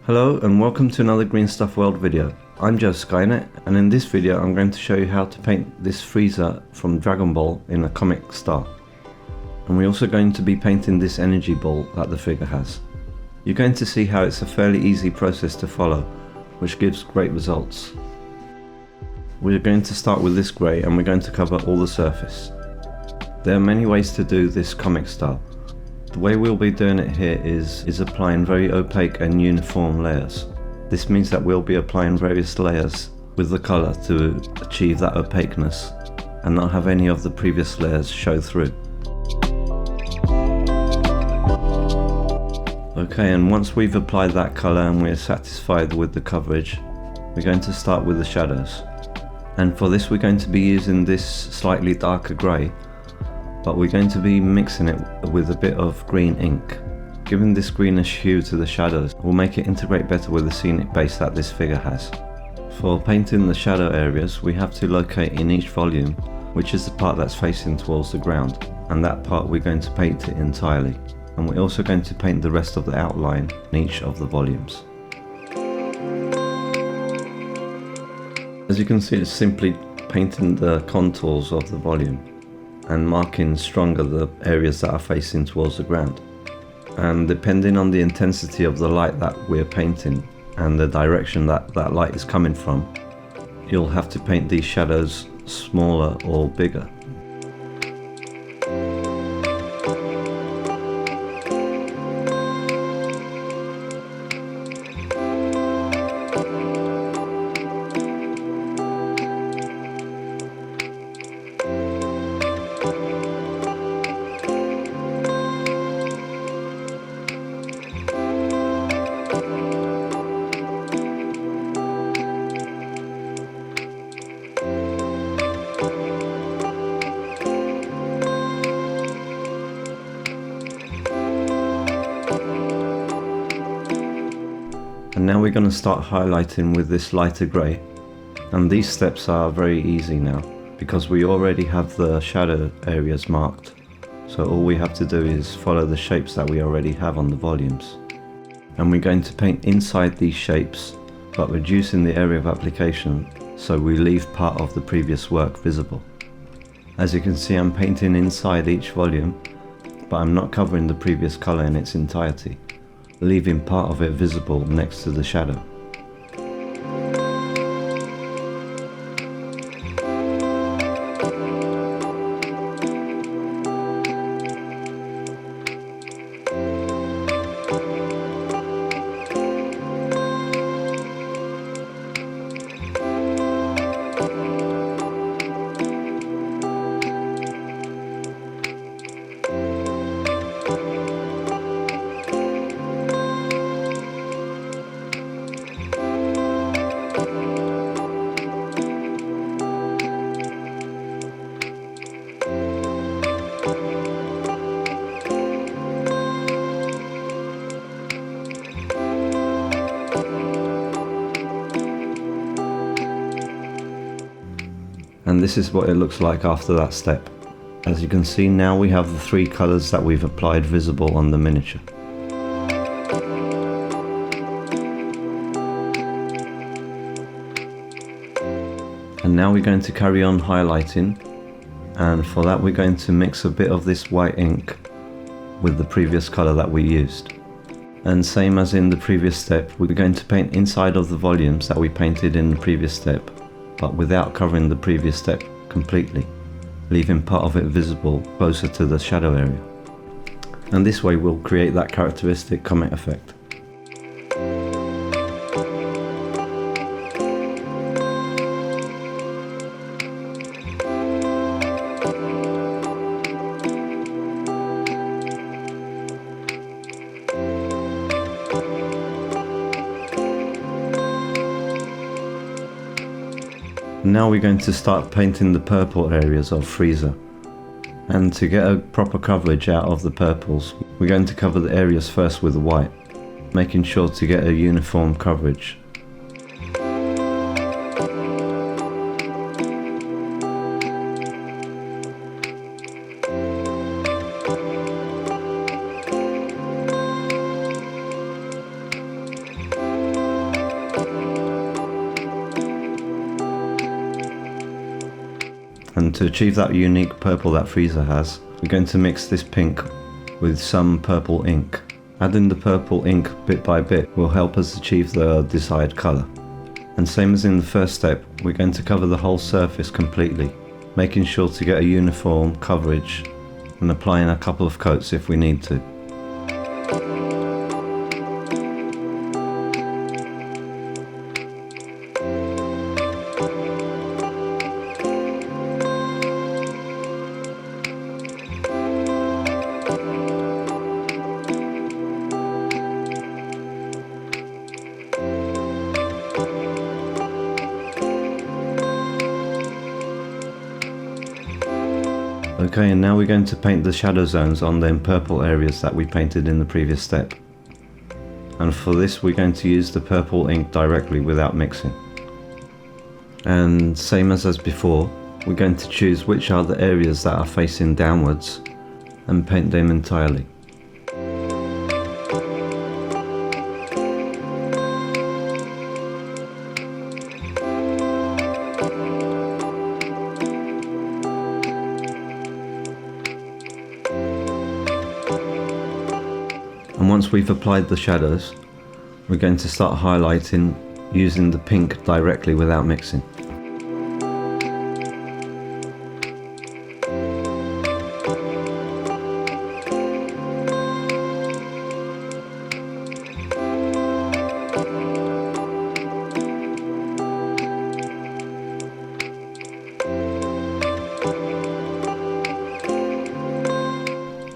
Hello and welcome to another GreenStuffWorld video. I'm just Skynet, and in this video I'm going to show you how to paint this Frieza from Dragon Ball in a comic style. And we're also going to be painting this energy ball that the figure has. You're going to see how it's a fairly easy process to follow, which gives great results. We're going to start with this grey and we're going to cover all the surface. There are many ways to do this comic style. The way we'll be doing it here is applying very opaque and uniform layers. This means that we'll be applying various layers with the colour to achieve that opaqueness and not have any of the previous layers show through. Okay, and once we've applied that colour and we're satisfied with the coverage, we're going to start with the shadows. And for this we're going to be using this slightly darker grey, but we're going to be mixing it with a bit of green ink. Giving this greenish hue to the shadows will make it integrate better with the scenic base that this figure has. For painting the shadow areas, we have to locate in each volume which is the part that's facing towards the ground, and that part we're going to paint it entirely. And we're also going to paint the rest of the outline in each of the volumes. As you can see, it's simply painting the contours of the volume and marking stronger the areas that are facing towards the ground. And depending on the intensity of the light that we're painting and the direction that that light is coming from, you'll have to paint these shadows smaller or bigger. And now we're going to start highlighting with this lighter grey, and these steps are very easy now because we already have the shadow areas marked, so all we have to do is follow the shapes that we already have on the volumes. And we're going to paint inside these shapes but reducing the area of application so we leave part of the previous work visible. As you can see, I'm painting inside each volume, but I'm not covering the previous colour in its entirety, leaving part of it visible next to the shadow. And this is what it looks like after that step. As you can see, now we have the three colours that we've applied visible on the miniature. And now we're going to carry on highlighting, and for that we're going to mix a bit of this white ink with the previous colour that we used. And same as in the previous step, we're going to paint inside of the volumes that we painted in the previous step, but without covering the previous step completely, leaving part of it visible closer to the shadow area. And this way we'll create that characteristic comic effect. Now we're going to start painting the purple areas of Frieza. And to get a proper coverage out of the purples, we're going to cover the areas first with the white, making sure to get a uniform coverage. to achieve that unique purple that Frieza has, we're going to mix this pink with some purple ink. Adding the purple ink bit by bit will help us achieve the desired colour. And same as in the first step, we're going to cover the whole surface completely, making sure to get a uniform coverage and applying a couple of coats if we need to. Okay, and now we're going to paint the shadow zones on them purple areas that we painted in the previous step. And for this we're going to use the purple ink directly without mixing. And same as before, we're going to choose which are the areas that are facing downwards and paint them entirely. And once we've applied the shadows, we're going to start highlighting using the pink directly without mixing.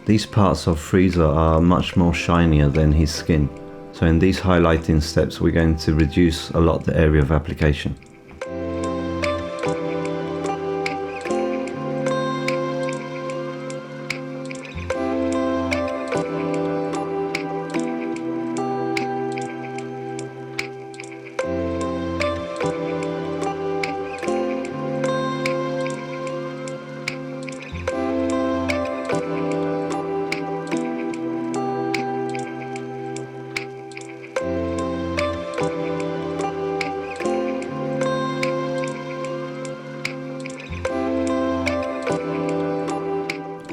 These parts of Frieza are much more shinier than his skin, so in these highlighting steps we're going to reduce a lot the area of application.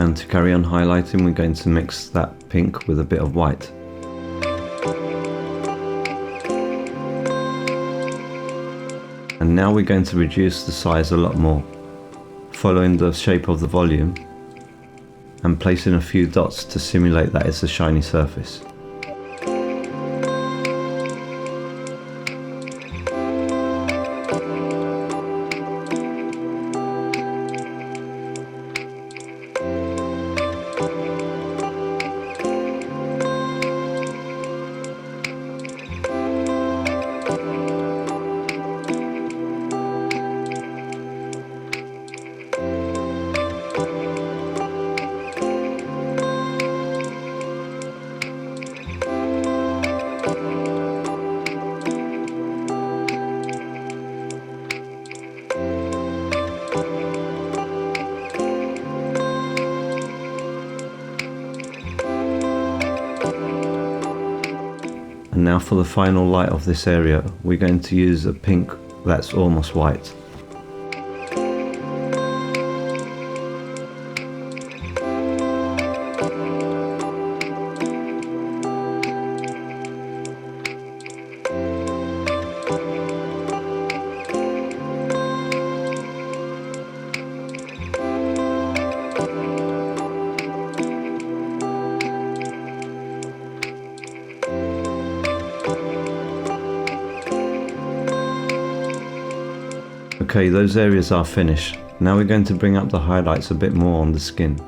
And to carry on highlighting, we're going to mix that pink with a bit of white. And now we're going to reduce the size a lot more, following the shape of the volume and placing a few dots to simulate that it's a shiny surface. And now for the final light of this area, we're going to use a pink that's almost white. Okay, those areas are finished. Now we're going to bring up the highlights a bit more on the skin.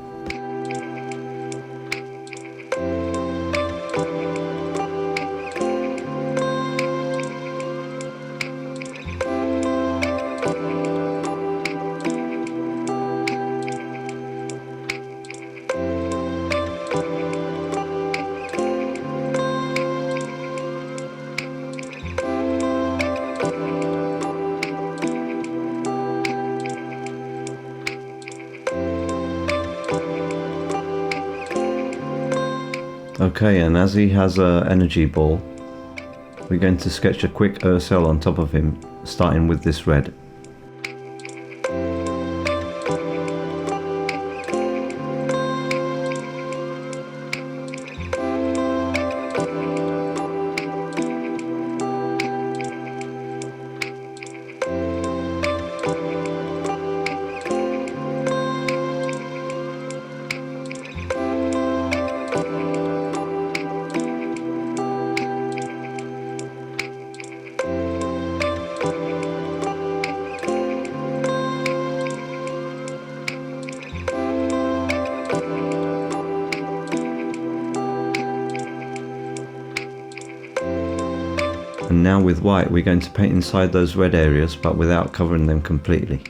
Okay, and as he has an energy ball, we're going to sketch a quick cell on top of him, starting with this red. And now with white we're going to paint inside those red areas but without covering them completely.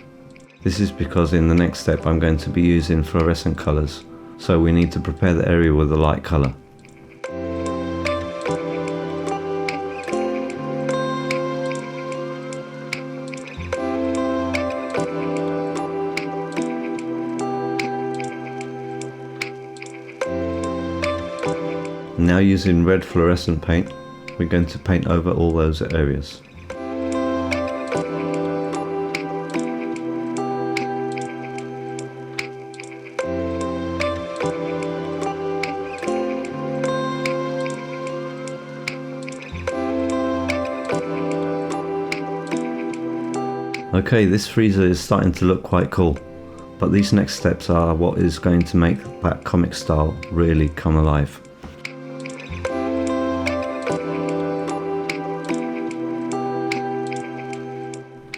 This is because in the next step I'm going to be using fluorescent colours, so we need to prepare the area with a light colour. Now using red fluorescent paint, we're going to paint over all those areas. Okay, this freezer is starting to look quite cool, but these next steps are what is going to make that comic style really come alive.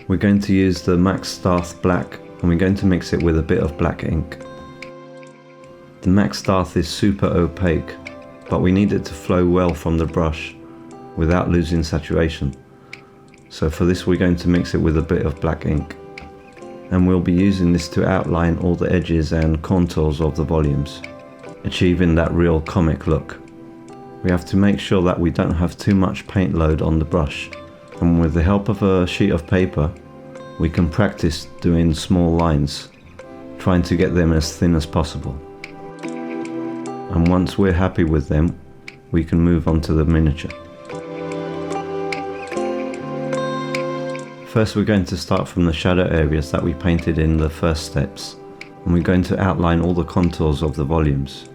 We're going to use the Maxx Darth black and we're going to mix it with a bit of black ink. The Maxx Darth is super opaque, but we need it to flow well from the brush without losing saturation. So for this we're going to mix it with a bit of black ink. And we'll be using this to outline all the edges and contours of the volumes, achieving that real comic look. We have to make sure that we don't have too much paint load on the brush. And with the help of a sheet of paper, we can practice doing small lines, trying to get them as thin as possible. And once we're happy with them, we can move on to the miniature. First we're going to start from the shadow areas that we painted in the first steps, and we're going to outline all the contours of the volumes.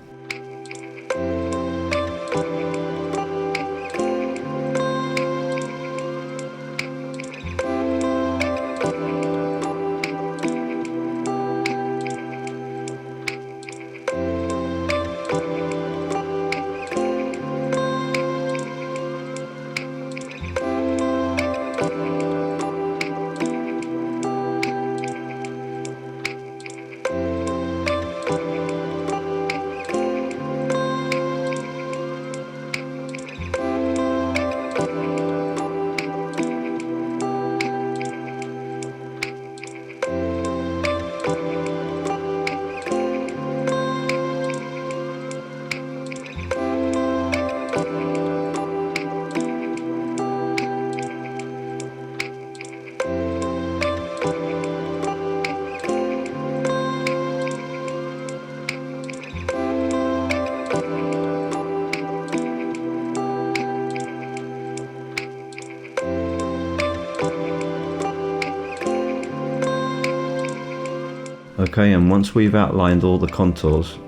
Okay, and once we've outlined all the contours,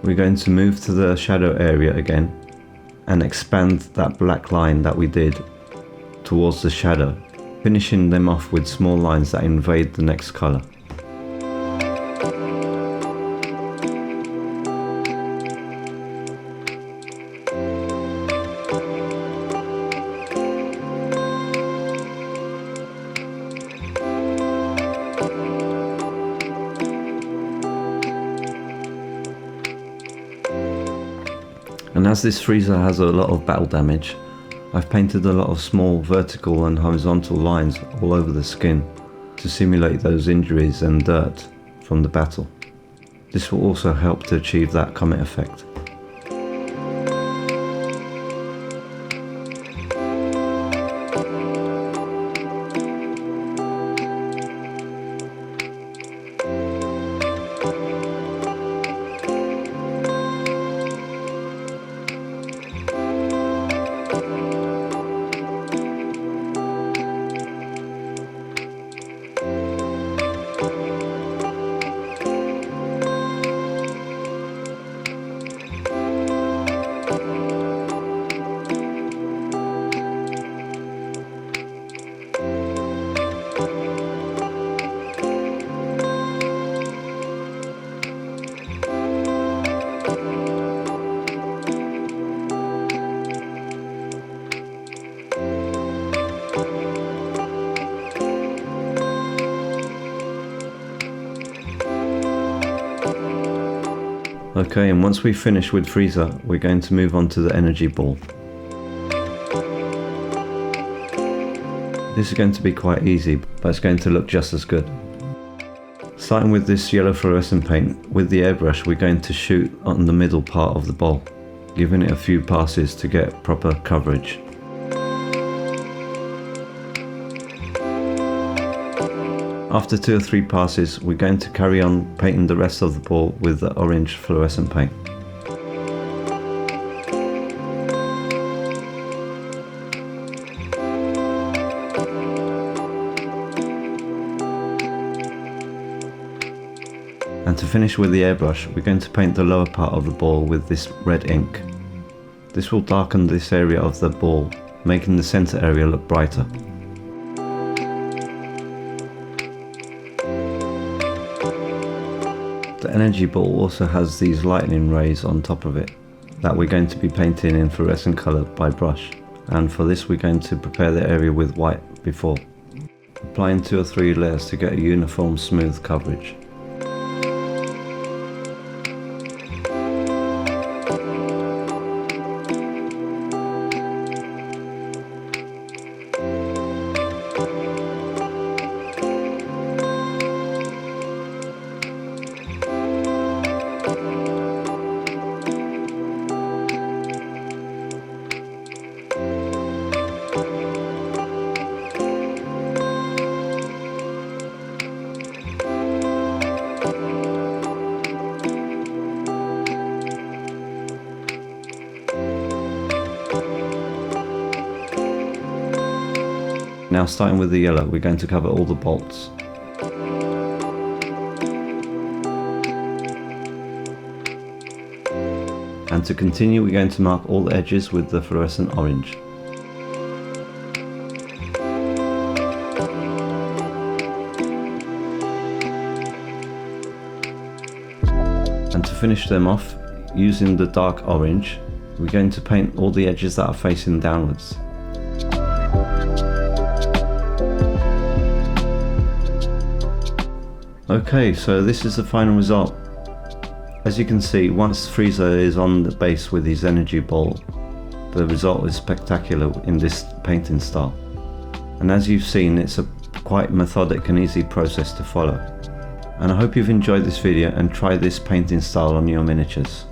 we're going to move to the shadow area again and expand that black line that we did towards the shadow, finishing them off with small lines that invade the next colour. And as this freezer has a lot of battle damage, I've painted a lot of small vertical and horizontal lines all over the skin to simulate those injuries and dirt from the battle. This will also help to achieve that comet effect. Okay, and once we finish with freezer, we're going to move on to the energy ball. This is going to be quite easy, but it's going to look just as good. Starting with this yellow fluorescent paint, with the airbrush we're going to shoot on the middle part of the bowl, giving it a few passes to get proper coverage. After 2 or 3 passes, we're going to carry on painting the rest of the ball with the orange fluorescent paint. And to finish with the airbrush, we're going to paint the lower part of the ball with this red ink. This will darken this area of the ball, making the center area look brighter. The energy ball also has these lightning rays on top of it that we're going to be painting in fluorescent color by brush, and for this we're going to prepare the area with white before, applying 2 or 3 layers to get a uniform smooth coverage. Now starting with the yellow, we're going to cover all the bolts. And to continue, we're going to mark all the edges with the fluorescent orange. And to finish them off, using the dark orange, we're going to paint all the edges that are facing downwards. Okay, so this is the final result. As you can see, once Frieza is on the base with his energy ball, the result is spectacular in this painting style. And as you've seen, it's a quite methodic and easy process to follow. And I hope you've enjoyed this video and try this painting style on your miniatures.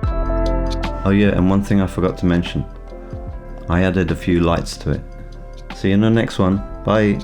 Oh yeah, and one thing I forgot to mention. I added a few lights to it. See you in the next one. Bye!